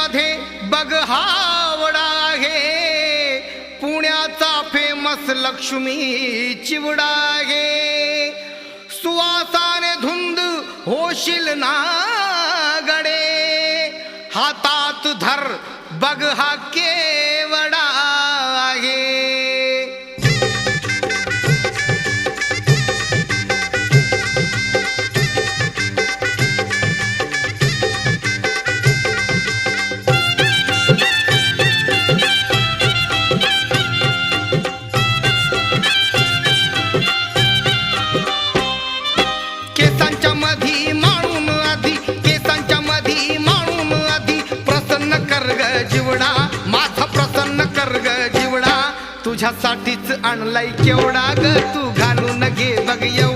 मध्ये बघ हावडा आहे, पुण्याचा फेमस लक्ष्मी चिवडा आहे. सुवासाने धुंद होशील ना गडे, हातात धर बघ हा केवडा आहे. केसांच्या मधी माणून आधी, केसांच्या मधी माणून आधी, प्रसन्न कर ग जीवडा, माझा प्रसन्न कर ग जीवडा. तुझ्यासाठीच आणलाय केवडा ग, तू घालून घे बघ एवढा.